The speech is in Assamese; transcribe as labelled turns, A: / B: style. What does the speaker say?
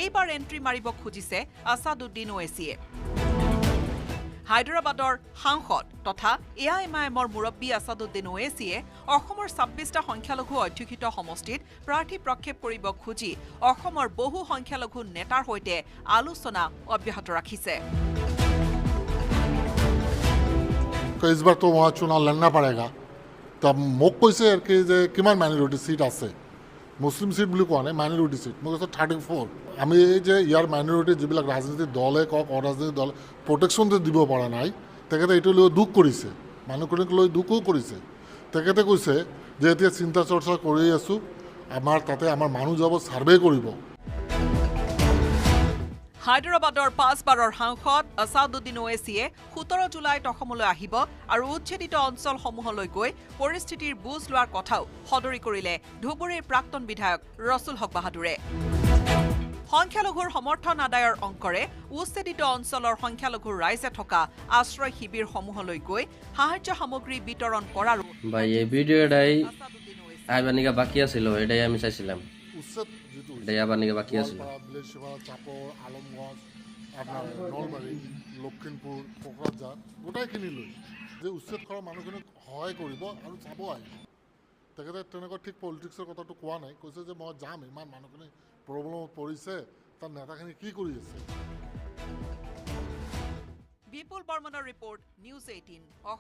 A: এইবাৰ এণ্ট্ৰি মাৰিব খুজিছে আছাদুদ্দিন ওৱেইছিয়ে। হায়দৰাবাদৰ সাংসদ তথা এআইএমআইএমৰ মুৰব্বী আছাদুদ্দিন ওৱেইছিয়ে অসমৰ ২৬টা সংখ্যালঘু অধ্যুষিত সমষ্টিত প্ৰাৰ্থী প্ৰক্ষেপ কৰিব খুজি অসমৰ বহু সংখ্যালঘু নেতাৰ সৈতে আলোচনা অব্যাহত ৰাখিছে।
B: इस बार तो वहाँ चुनाव लड़ना पड़ेगा तब মোক কৈছে আর কি যে কিমান মাইনৰিটি সিট আছে মুছলিম সিট বুলি কোৱা নাই মাইনৰিটি সিট মোক কৈছে 34 আমি এই যে ইয়াৰ মাইনৰিটি যিবিলাক ৰাজনীতিক দলে কওক অৰাজনৈতিক দলে প্ৰটেকশ্যন দিব পৰা নাই তেখেতে এইটো লৈ দুখ কৰিছে মানুহখিনিক লৈ দুখো কৰিছে তেখেতে কৈছে যে এতিয়া চিন্তা চৰ্চা কৰি আছোঁ আমাৰ তাতে আমাৰ মানুহ যাব ছাৰ্ভে কৰিব।
A: হায়দৰাবাদৰ ৫ বাৰৰ সাংসদ আছাদুদ্দিন ওৱেইছিয়ে ১৭ জুলাইত অসমলৈ আহিব আৰু উচ্ছেদিত অঞ্চলসমূহলৈ গৈ পৰিস্থিতিৰ বুজ লোৱাৰ কথাও সদৰি কৰিলে ধুবুৰীৰ প্ৰাক্তন বিধায়ক ৰছুল হক বাহাদুৰে। সংখ্যালঘুৰ সমৰ্থন আদায়ৰ অংকৰে উচ্ছেদিত অঞ্চলৰ সংখ্যালঘুৰ ৰাইজে থকা আশ্ৰয় শিবিৰসমূহলৈ গৈ সাহায্য সামগ্ৰী বিতৰণ কৰাৰো
C: ভাই এই ভিডিওটাই আইবানিকা বাকি আছিল এটাই আমি চাইছিলাম
B: উচ্ছেদ যিটো
C: এটাই আইবানিকা বাকি আছিল
B: বিলেশিবা চাপৰ আলমগঞ্জ আপোনাৰ নলবাৰী লখিমপুৰ কোকৰাঝাৰ গোটাইখিনি লৈ যে উচ্ছেদ কৰা মানুহখিনিক সহায় কৰিব আৰু চাব আহিব তেখেতে তেনেকুৱা ঠিক পলিটিক্সৰ কথাটো কোৱা নাই কৈছে যে মই যাম ইমান মানুহখিনি প্ৰব্লেমত পৰিছে তাৰ নেতাখিনি কি কৰি আছে।
A: বিপুল বৰ্মনৰ ৰিপৰ্ট নিউজ 18।